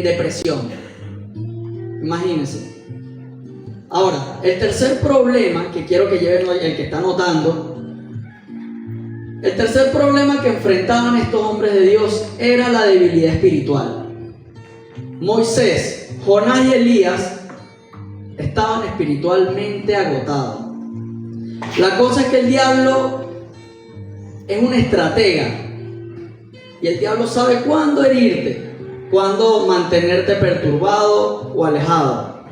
en depresión. Imagínense. Ahora, el tercer problema que quiero que lleven el que está anotando, el tercer problema que enfrentaban estos hombres de Dios era la debilidad espiritual. Moisés, Jonás y Elías estaban espiritualmente agotados. La cosa es que el diablo es un estratega y el diablo sabe cuándo herirte, cuándo mantenerte perturbado o alejado.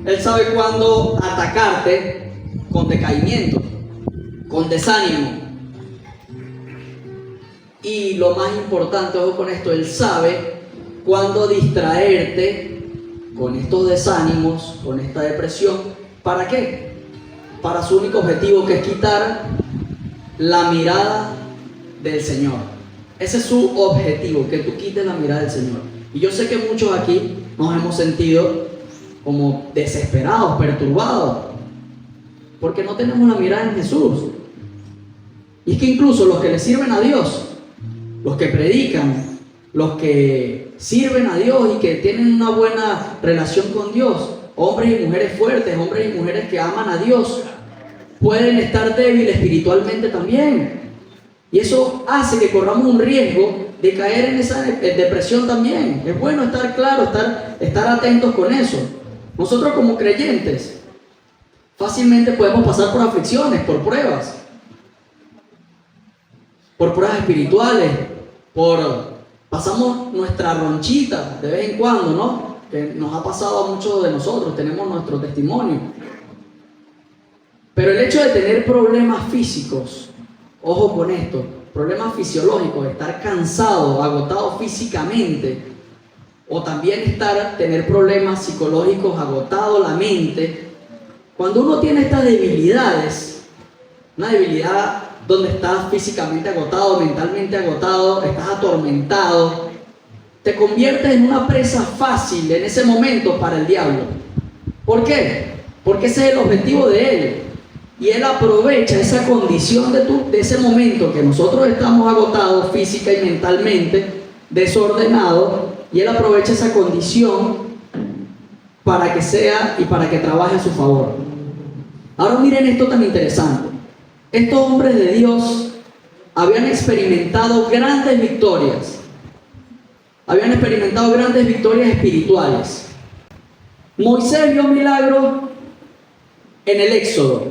Él sabe cuándo atacarte con decaimiento, con desánimo. Y lo más importante, ojo con esto, Él sabe cuándo distraerte con estos desánimos, con esta depresión. ¿Para qué? Para su único objetivo, que es quitar la mirada del Señor. Ese es su objetivo, que tú quites la mirada del Señor. Y yo sé que muchos aquí nos hemos sentido como desesperados, perturbados, porque no tenemos la mirada en Jesús. Y es que incluso los que le sirven a Dios, los que predican, los que sirven a Dios y que tienen una buena relación con Dios, hombres y mujeres fuertes, hombres y mujeres que aman a Dios, pueden estar débiles espiritualmente también. Y eso hace que corramos un riesgo de caer en esa depresión también. Es bueno estar claro, estar atentos con eso. Nosotros como creyentes fácilmente podemos pasar por aflicciones, por pruebas espirituales, pasamos nuestra ronchita de vez en cuando, ¿no? Que nos ha pasado a muchos de nosotros, tenemos nuestro testimonio. Pero el hecho de tener problemas físicos, ojo con esto, problemas fisiológicos, estar cansado, agotado físicamente, o también tener problemas psicológicos, agotado la mente. Cuando uno tiene estas debilidades, una debilidad donde estás físicamente agotado, mentalmente agotado, estás atormentado, te conviertes en una presa fácil en ese momento para el diablo. ¿Por qué? Porque ese es el objetivo de él. Y él aprovecha esa condición de ese momento que nosotros estamos agotados física y mentalmente, desordenados, y él aprovecha esa condición para que sea y para que trabaje a su favor. Ahora miren esto tan interesante. Estos hombres de Dios habían experimentado grandes victorias. Habían experimentado grandes victorias espirituales. Moisés vio milagros en el Éxodo,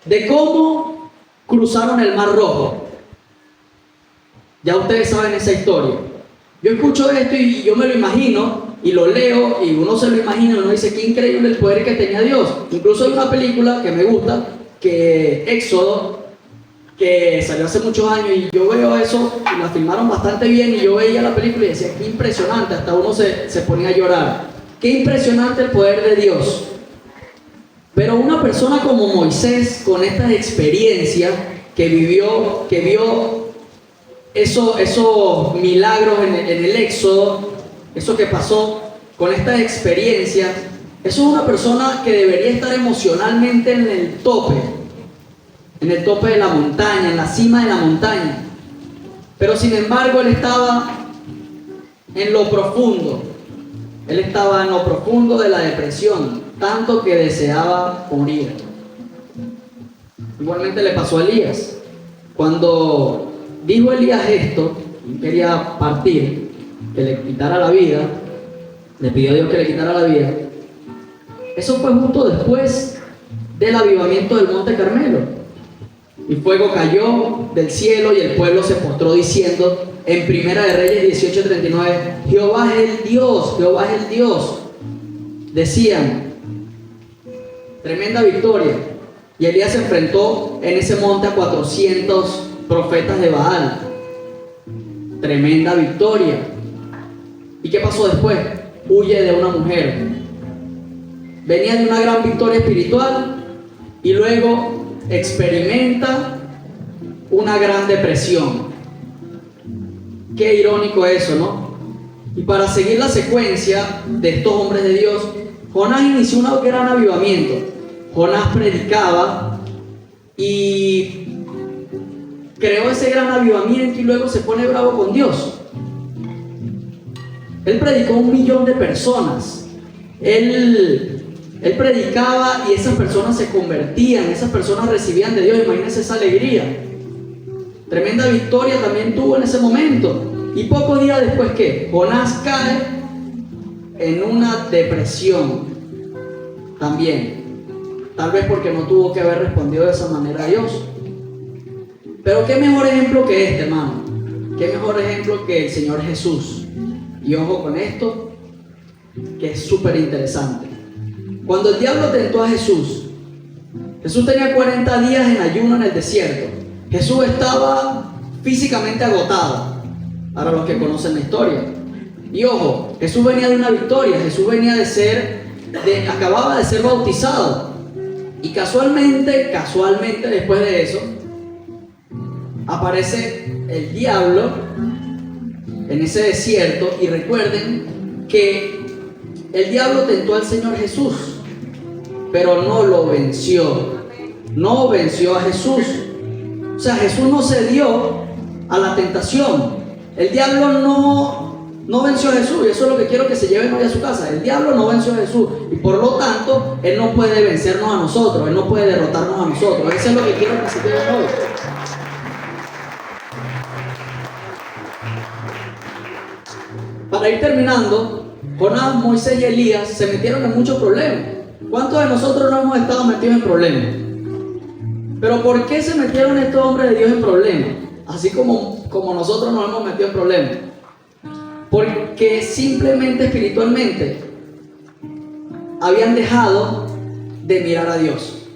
de cómo cruzaron el Mar Rojo. Ya ustedes saben esa historia. Yo escucho esto y yo me lo imagino y lo leo y uno se lo imagina y uno dice qué increíble el poder que tenía Dios. Incluso hay una película que me gusta, que Éxodo, que salió hace muchos años, y yo veo eso y la filmaron bastante bien, y yo veía la película y decía qué impresionante, hasta uno se ponía a llorar. Qué impresionante el poder de Dios. Pero una persona como Moisés, con estas experiencias que vio esos milagros en el Éxodo, eso que pasó, con estas experiencias, eso es una persona que debería estar emocionalmente en el tope de la montaña, en la cima de la montaña. Pero sin embargo, él estaba en lo profundo. Él estaba en lo profundo de la depresión, tanto que deseaba morir. Igualmente le pasó a Elías. Cuando dijo Elías esto, quería partir, que le quitara la vida, le pidió a Dios que le quitara la vida. Eso fue justo después del avivamiento del Monte Carmelo. Y fuego cayó del cielo y el pueblo se postró diciendo en Primera de Reyes 18:39, Jehová es el Dios, Jehová es el Dios. Decían, tremenda victoria. Y Elías se enfrentó en ese monte a 400 profetas de Baal. Tremenda victoria. ¿Y qué pasó después? Huye de una mujer. Venía de una gran victoria espiritual y luego experimenta una gran depresión. Qué irónico eso, ¿no? Y para seguir la secuencia de estos hombres de Dios, Jonás inició un gran avivamiento. Jonás predicaba y creó ese gran avivamiento y luego se pone bravo con Dios. Él predicó a 1 millón de personas. Él predicaba y esas personas se convertían, esas personas recibían de Dios. Imagínense esa alegría. Tremenda victoria también tuvo en ese momento. Y pocos días después, ¿qué? Jonás cae en una depresión también. Tal vez porque no tuvo que haber respondido de esa manera a Dios. Pero qué mejor ejemplo que este, hermano. Qué mejor ejemplo que el Señor Jesús. Y ojo con esto, que es súper interesante. Cuando el diablo tentó a Jesús, Jesús tenía 40 días en ayuno en el desierto. Jesús estaba físicamente agotado, para los que conocen la historia. Y ojo, Jesús venía de una victoria. Jesús venía acababa de ser bautizado. Y casualmente después de eso, aparece el diablo en ese desierto. Y recuerden que el diablo tentó al Señor Jesús, pero no lo venció. No venció a Jesús. O sea, Jesús no cedió a la tentación. El diablo no venció a Jesús. Y eso es lo que quiero que se lleven hoy a su casa. El diablo no venció a Jesús. Y por lo tanto, Él no puede vencernos a nosotros. Él no puede derrotarnos a nosotros. Eso es lo que quiero que se lleven hoy. Para ir terminando, Jonás, Moisés y Elías se metieron en muchos problemas. ¿Cuántos de nosotros no hemos estado metidos en problemas? Pero ¿por qué se metieron estos hombres de Dios en problemas? Así como nosotros nos hemos metido en problemas. Porque simplemente espiritualmente habían dejado de mirar a Dios.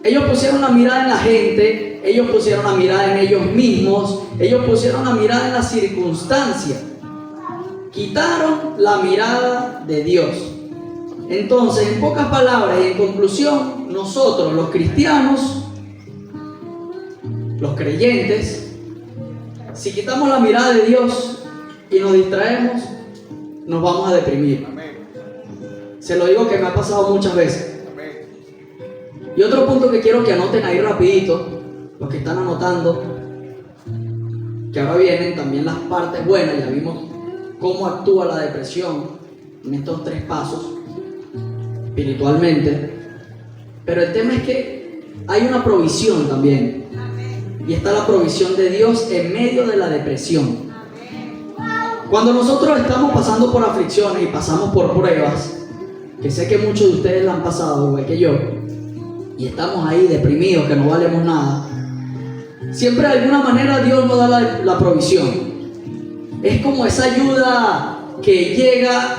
Ellos pusieron la mirada en la gente, ellos pusieron la mirada en ellos mismos, ellos pusieron la mirada en las circunstancias. Quitaron la mirada de Dios. Entonces, en pocas palabras y en conclusión, nosotros los cristianos, los creyentes, si quitamos la mirada de Dios y nos distraemos, nos vamos a deprimir. Se lo digo que me ha pasado muchas veces. Y otro punto que quiero que anoten ahí rapidito, los que están anotando, que ahora vienen también las partes buenas. Ya vimos cómo actúa la depresión en estos 3 pasos espiritualmente. Pero el tema es que hay una provisión también. Y está la provisión de Dios en medio de la depresión. Cuando nosotros estamos pasando por aflicciones y pasamos por pruebas, que sé que muchos de ustedes la han pasado igual que yo, y estamos ahí deprimidos, que no valemos nada, siempre de alguna manera Dios nos da la provisión. Es como esa ayuda que llega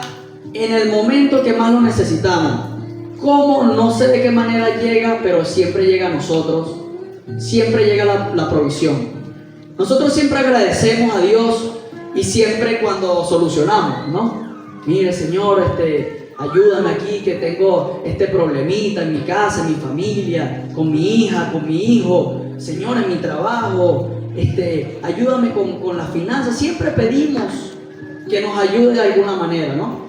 en el momento que más lo necesitamos. ¿Cómo? No sé de qué manera llega, pero siempre llega a nosotros. Siempre llega la provisión. Nosotros siempre agradecemos a Dios y siempre cuando solucionamos, ¿no? Mire, Señor, ayúdame aquí que tengo este problemita en mi casa, en mi familia, con mi hija, con mi hijo. Señor, en mi trabajo, ayúdame con las finanzas. Siempre pedimos que nos ayude de alguna manera, ¿no?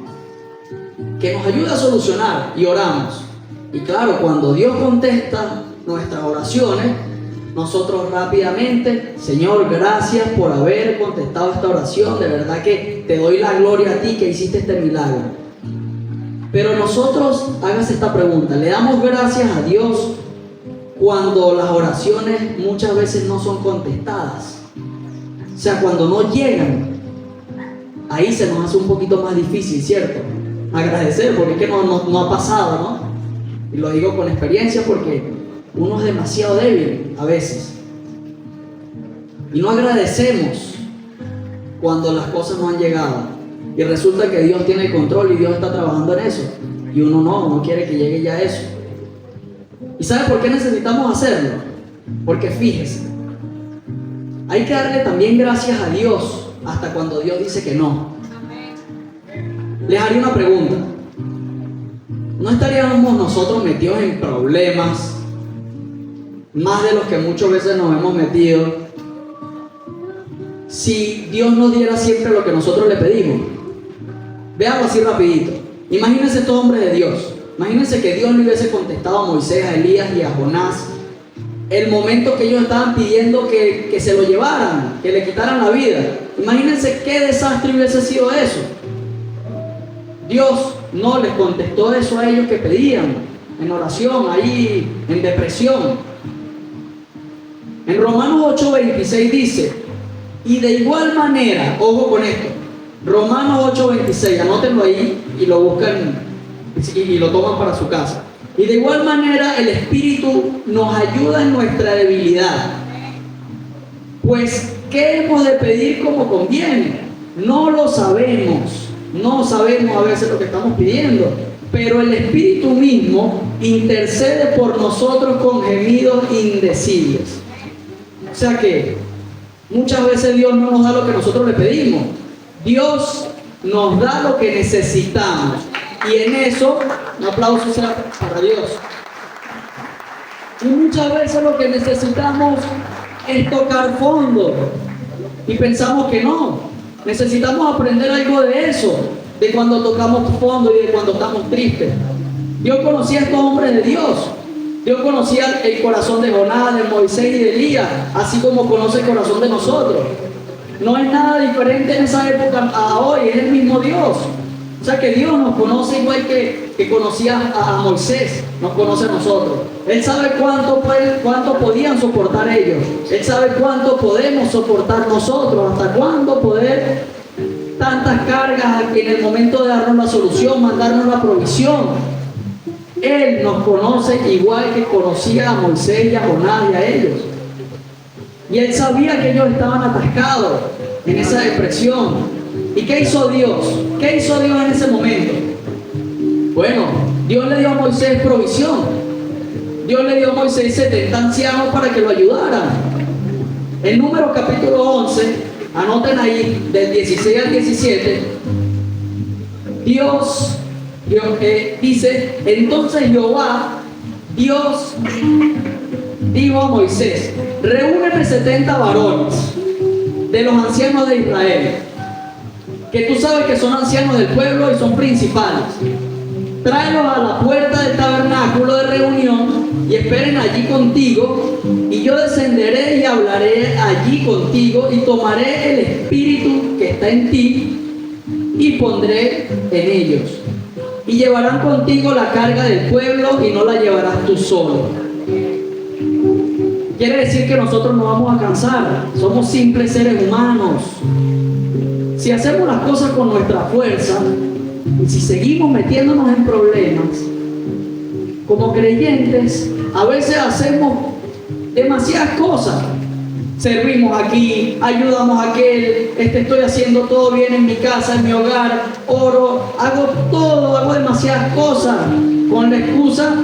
Que nos ayude a solucionar y oramos. Y claro, cuando Dios contesta nuestras oraciones, nosotros rápidamente, Señor, gracias por haber contestado esta oración. De verdad que te doy la gloria a ti que hiciste este milagro. Pero nosotros, hágase esta pregunta, ¿le damos gracias a Dios cuando las oraciones muchas veces no son contestadas? O sea, cuando no llegan, ahí se nos hace un poquito más difícil, ¿cierto? Agradecer, porque es que no ha pasado, ¿no? Y lo digo con experiencia porque uno es demasiado débil a veces. Y no agradecemos cuando las cosas no han llegado. Y resulta que Dios tiene el control y Dios está trabajando en eso. Y uno quiere que llegue ya eso. ¿Y sabe por qué necesitamos hacerlo? Porque fíjese, hay que darle también gracias a Dios hasta cuando Dios dice que no. Les haré una pregunta. ¿No estaríamos nosotros metidos en problemas más de los que muchas veces nos hemos metido si Dios nos diera siempre lo que nosotros le pedimos? Veamos así rapidito. Imagínense estos hombres de Dios. Imagínense que Dios le hubiese contestado a Moisés, a Elías y a Jonás el momento que ellos estaban pidiendo que se lo llevaran, que le quitaran la vida. Imagínense qué desastre hubiese sido eso. Dios no les contestó eso a ellos que pedían en oración, ahí en depresión. En Romanos 8:26 dice, y de igual manera, ojo con esto, Romanos 8:26, anótenlo ahí y lo buscan y lo toman para su casa. Y de igual manera el Espíritu nos ayuda en nuestra debilidad. Pues, ¿qué hemos de pedir como conviene? No lo sabemos. No sabemos a veces lo que estamos pidiendo. Pero el Espíritu mismo intercede por nosotros con gemidos indecibles. O sea que muchas veces Dios no nos da lo que nosotros le pedimos. Dios nos da lo que necesitamos. Y en eso, un aplauso sea para Dios. Y muchas veces lo que necesitamos es tocar fondo. Y pensamos que no. Necesitamos aprender algo de eso. De cuando tocamos fondo y de cuando estamos tristes. Dios conocía a estos hombres de Dios. Dios conocía el corazón de Jonás, de Moisés y de Elías. Así como conoce el corazón de nosotros. No es nada diferente en esa época a hoy. Es el mismo Dios. O sea que Dios nos conoce igual que conocía a Moisés, nos conoce a nosotros. Él sabe cuánto podían soportar ellos. Él sabe cuánto podemos soportar nosotros, hasta cuándo poder tantas cargas que en el momento de darnos la solución, mandarnos la provisión. Él nos conoce igual que conocía a Moisés y a Jonás y a ellos. Y Él sabía que ellos estaban atascados en esa depresión. ¿Y qué hizo Dios? ¿Qué hizo Dios en ese momento? Bueno, Dios le dio a Moisés provisión. Dios le dio a Moisés 70 ancianos para que lo ayudaran. En Números capítulo 11, anoten ahí, del 16 al 17, Dios dice, entonces Jehová, Dios dijo a Moisés, reúneme 70 varones de los ancianos de Israel, que tú sabes que son ancianos del pueblo y son principales. Tráelos a la puerta del tabernáculo de reunión y esperen allí contigo, y yo descenderé y hablaré allí contigo y tomaré el espíritu que está en ti y pondré en ellos. Y llevarán contigo la carga del pueblo y no la llevarás tú solo. Quiere decir que nosotros no vamos a cansar, somos simples seres humanos. Si hacemos las cosas con nuestra fuerza y si seguimos metiéndonos en problemas, como creyentes, a veces hacemos demasiadas cosas. Servimos aquí, ayudamos a aquel, estoy haciendo todo bien en mi casa, en mi hogar, oro, hago demasiadas cosas con la excusa,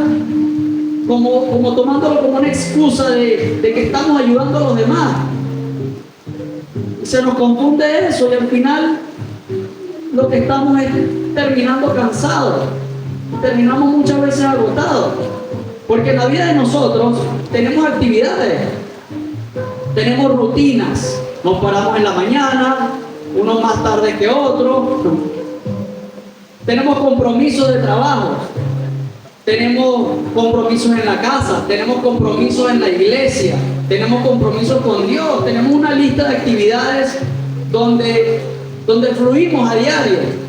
como tomándolo como una excusa de que estamos ayudando a los demás. Se nos confunde eso y al final lo que estamos es terminando cansados, terminamos muchas veces agotados, porque en la vida de nosotros tenemos actividades, tenemos rutinas, nos paramos en la mañana, uno más tarde que otro, tenemos compromisos de trabajo, tenemos compromisos en la casa, tenemos compromisos en la iglesia, tenemos compromisos con Dios, tenemos una lista de actividades donde fluimos a diario.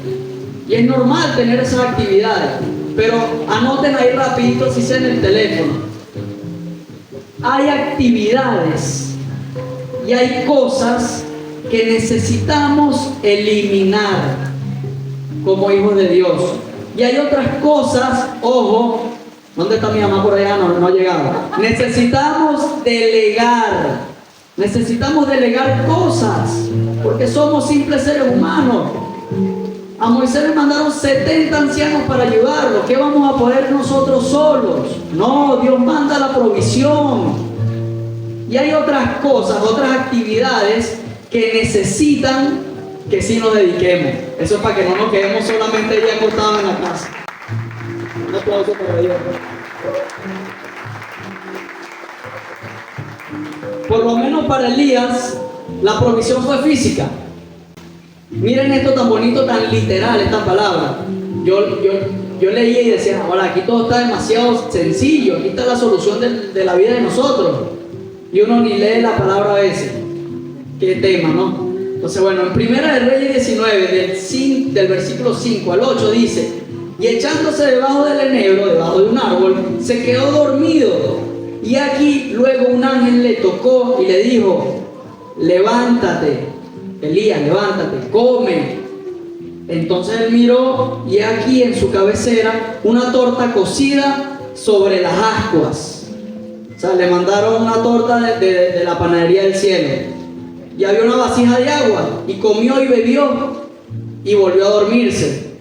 Y es normal tener esas actividades. Pero anoten ahí rapidito si sea en el teléfono. Hay actividades y hay cosas que necesitamos eliminar como hijos de Dios. Y hay otras cosas, ojo, ¿dónde está mi mamá por allá? No ha llegado. Necesitamos delegar cosas, porque somos simples seres humanos. A Moisés le mandaron 70 ancianos para ayudarlo. ¿Qué vamos a poder nosotros solos? No, Dios manda la provisión. Y hay otras cosas, otras actividades que necesitan que sí nos dediquemos. Eso es para que no nos quedemos solamente ahí acostados en la casa. Un aplauso para Dios. Por lo menos para Elías, la provisión fue física. Miren esto tan bonito, tan literal, esta palabra. Yo yo leía y decía, ahora aquí todo está demasiado sencillo, aquí está la solución de la vida de nosotros. Y uno ni lee la palabra a veces. Qué tema, ¿no? Entonces, bueno, en Primera de Reyes 19, del versículo 5 al 8 dice: y echándose debajo del enebro, debajo de un árbol, se quedó dormido. Y aquí luego un ángel le tocó y le dijo: levántate, Elías, levántate, come. Entonces él miró y aquí en su cabecera una torta cocida sobre las ascuas. O sea, le mandaron una torta de la panadería del cielo. Y había una vasija de agua, y comió y bebió, y volvió a dormirse.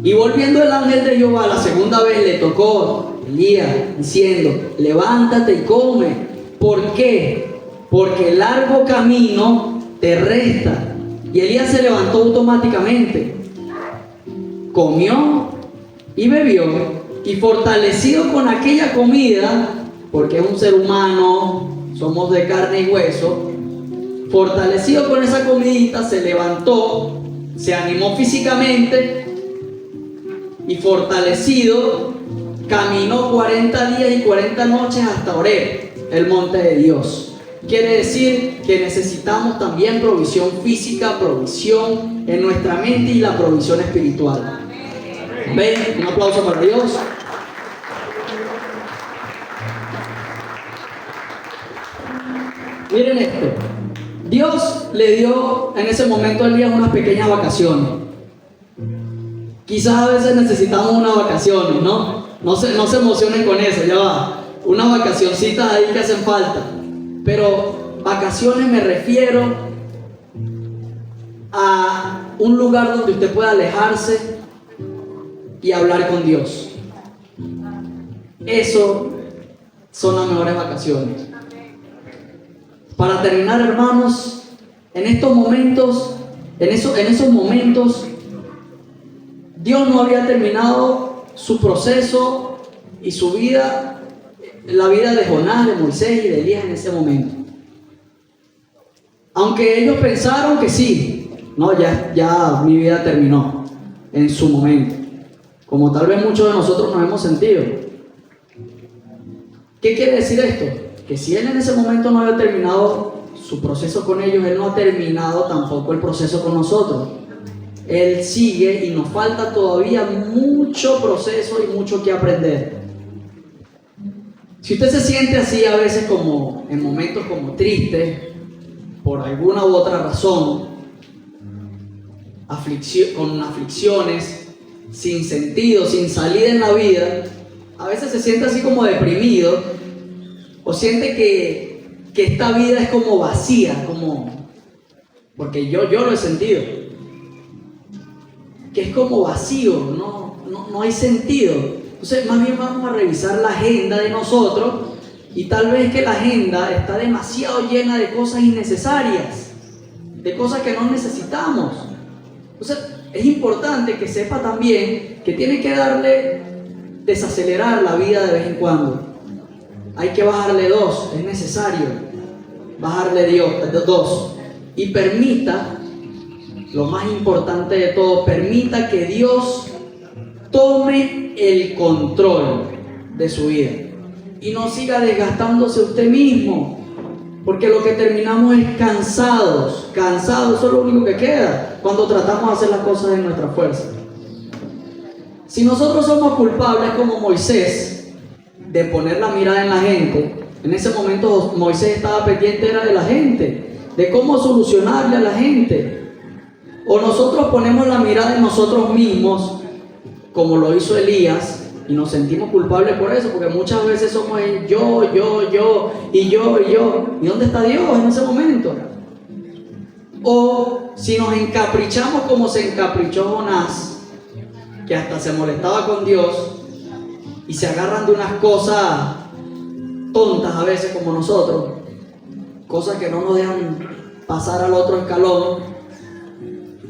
Y volviendo el ángel de Jehová la segunda vez le tocó Elías, diciendo: levántate y come. ¿Por qué? Porque el largo camino te resta. Y Elías se levantó automáticamente, comió y bebió, y fortalecido con aquella comida, porque es un ser humano, somos de carne y hueso, fortalecido con esa comidita, se levantó, se animó físicamente y fortalecido caminó 40 días y 40 noches hasta Horeb, el monte de Dios. Quiere decir que necesitamos también provisión física, provisión en nuestra mente y la provisión espiritual. ¿Ven? Un aplauso para Dios. Miren esto. Dios le dio en ese momento a Elías unas pequeñas vacaciones. Quizás a veces necesitamos unas vacaciones, ¿no? No se emocionen con eso, ya va. Unas vacacioncitas ahí que hacen falta. Pero vacaciones me refiero a un lugar donde usted pueda alejarse y hablar con Dios. Eso son las mejores vacaciones. Para terminar, hermanos, en esos momentos, Dios no había terminado su proceso y su vida, la vida de Jonás, de Moisés y de Elías en ese momento. Aunque ellos pensaron que sí, no, ya mi vida terminó en su momento, como tal vez muchos de nosotros nos hemos sentido. ¿Qué quiere decir esto? Que si él en ese momento no había terminado su proceso con ellos, él no ha terminado tampoco el proceso con nosotros. Él sigue y nos falta todavía mucho proceso y mucho que aprender. Si usted se siente así a veces, como en momentos como tristes, por alguna u otra razón, con aflicciones, sin sentido, sin salida en la vida, a veces se siente así como deprimido, o siente que esta vida es como vacía, porque yo lo he sentido, que es como vacío, no hay sentido. Entonces, más bien vamos a revisar la agenda de nosotros, y tal vez que la agenda está demasiado llena de cosas innecesarias, de cosas que no necesitamos. Entonces, es importante que sepa también que tiene que desacelerar la vida de vez en cuando. Hay que bajarle 2, es necesario bajarle 2. Y permita, lo más importante de todo, permita que Dios tome el control de su vida y no siga desgastándose usted mismo, porque lo que terminamos es cansados. Eso es lo único que queda cuando tratamos de hacer las cosas en nuestra fuerza. Si nosotros somos culpables como Moisés de poner la mirada en la gente, en ese momento Moisés estaba pendiente era de la gente, de cómo solucionarle a la gente, o nosotros ponemos la mirada en nosotros mismos, como lo hizo Elías, y nos sentimos culpables por eso, porque muchas veces somos yo, y ¿dónde está Dios en ese momento? O si nos encaprichamos como se encaprichó Jonás, que hasta se molestaba con Dios, y se agarran de unas cosas tontas a veces como nosotros, cosas que no nos dejan pasar al otro escalón.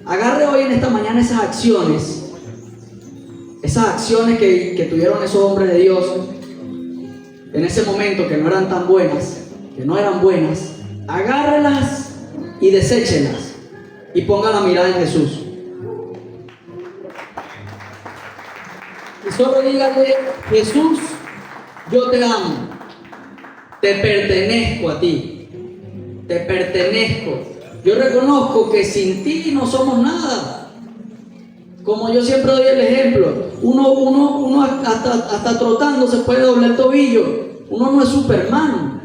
Agarre hoy en esta mañana esas acciones que tuvieron esos hombres de Dios en ese momento, que no eran tan buenas, agárrelas y deséchelas y ponga la mirada en Jesús. Y solo dígale: Jesús, yo te amo, te pertenezco a ti, te pertenezco. Yo reconozco que sin ti no somos nada. Como yo siempre doy el ejemplo, uno hasta trotando se puede doblar el tobillo. Uno no es Superman.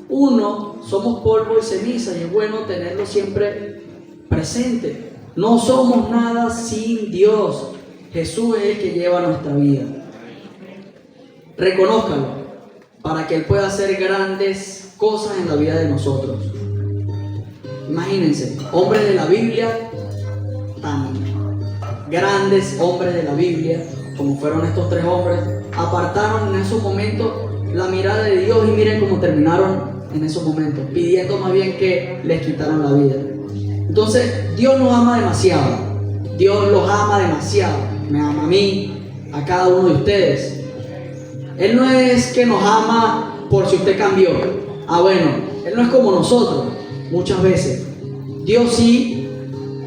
Uno somos polvo y ceniza, y es bueno tenerlo siempre presente. No somos nada sin Dios. Jesús es el que lleva nuestra vida. Reconózcalo para que Él pueda hacer grandes cosas en la vida de nosotros. Imagínense, hombres de la Biblia, tan grandes hombres de la Biblia como fueron estos tres hombres, apartaron en esos momentos la mirada de Dios, y miren cómo terminaron en esos momentos, pidiendo más bien que les quitaran la vida. Entonces, Dios nos ama demasiado. Dios los ama demasiado. Me ama a mí, a cada uno de ustedes. Él no es que nos ama por si usted cambió. Bueno, Él no es como nosotros muchas veces. Dios sí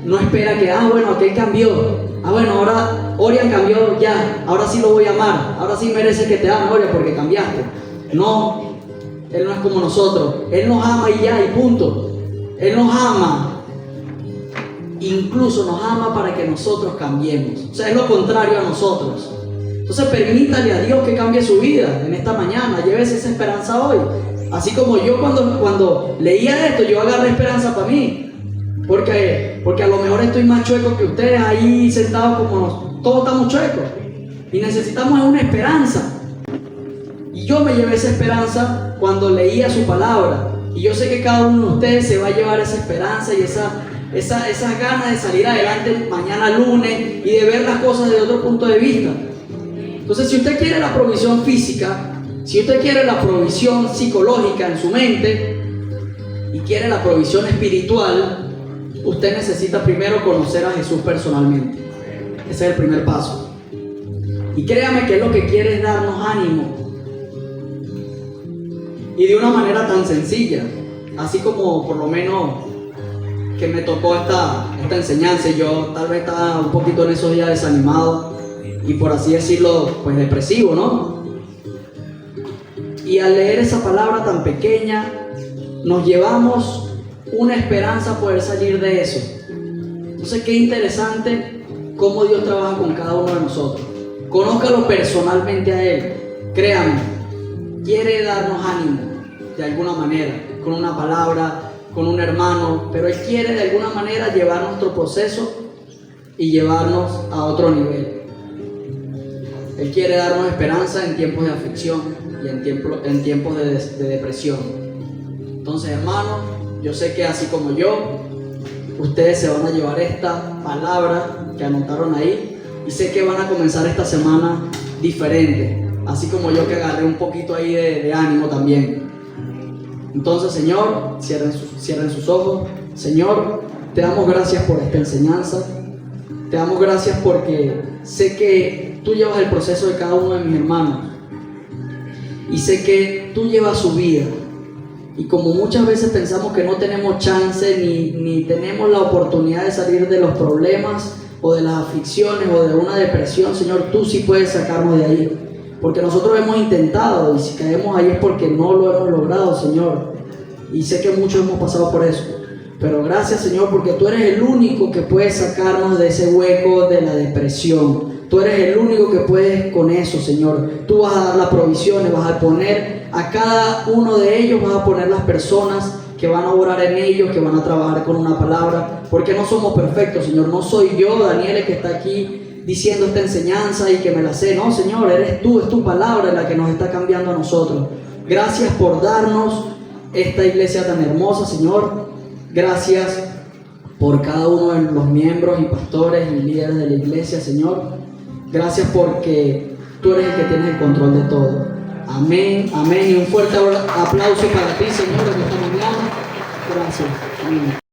no espera que, bueno, aquel cambió. Bueno, ahora Orian cambió ya. Ahora sí lo voy a amar. Ahora sí merece que te ame, Orian, porque cambiaste. No, Él no es como nosotros. Él nos ama y ya, y punto. Él nos ama. Incluso nos ama para que nosotros cambiemos. O sea, es lo contrario a nosotros. Entonces permítale a Dios que cambie su vida en esta mañana. Llévese esa esperanza hoy. Así como yo cuando leía esto, yo agarré esperanza para mí. Porque a lo mejor estoy más chueco que ustedes ahí sentados, como todos estamos chuecos. Y necesitamos una esperanza. Y yo me llevé esa esperanza cuando leía su palabra. Y yo sé que cada uno de ustedes se va a llevar esa esperanza y esas ganas de salir adelante mañana lunes y de ver las cosas de otro punto de vista. Entonces, si usted quiere la provisión física, si usted quiere la provisión psicológica en su mente y quiere la provisión espiritual, usted necesita primero conocer a Jesús personalmente. Ese es el primer paso. Y créame que Él lo que quiere es darnos ánimo. Y de una manera tan sencilla, así como por lo menos que me tocó esta enseñanza. Yo tal vez estaba un poquito en esos días desanimado y, por así decirlo, pues depresivo, ¿no? Y al leer esa palabra tan pequeña, nos llevamos una esperanza poder salir de eso. Entonces, qué interesante cómo Dios trabaja con cada uno de nosotros. Conózcalo personalmente a Él. Créame, quiere darnos ánimo de alguna manera, con una palabra, con un hermano, pero Él quiere de alguna manera llevar nuestro proceso y llevarnos a otro nivel. Él quiere darnos esperanza en tiempos de aflicción y en tiempos de depresión. Entonces, hermanos, yo sé que así como yo, ustedes se van a llevar esta palabra que anotaron ahí, y sé que van a comenzar esta semana diferente, así como yo, que agarré un poquito ahí de ánimo también. Entonces, Señor, cierren sus ojos. Señor, te damos gracias por esta enseñanza. Te damos gracias porque sé que tú llevas el proceso de cada uno de mis hermanos. Y sé que tú llevas su vida. Y como muchas veces pensamos que no tenemos chance ni tenemos la oportunidad de salir de los problemas o de las aflicciones o de una depresión, Señor, tú sí puedes sacarnos de ahí. Porque nosotros hemos intentado, y si caemos ahí es porque no lo hemos logrado, Señor. Y sé que muchos hemos pasado por eso. Pero gracias, Señor, porque tú eres el único que puede sacarnos de ese hueco de la depresión. Tú eres el único que puedes con eso, Señor. Tú vas a dar las provisiones, vas a poner a cada uno de ellos, vas a poner las personas que van a orar en ellos, que van a trabajar con una palabra. Porque no somos perfectos, Señor. No soy yo, Daniel, el que está aquí diciendo esta enseñanza y que me la sé. No, Señor, eres tú, es tu palabra la que nos está cambiando a nosotros. Gracias por darnos esta iglesia tan hermosa, Señor. Gracias por cada uno de los miembros y pastores y líderes de la iglesia, Señor. Gracias porque tú eres el que tienes el control de todo. Amén, amén. Y un fuerte aplauso para ti, Señor, en esta mañana. Gracias. Amén.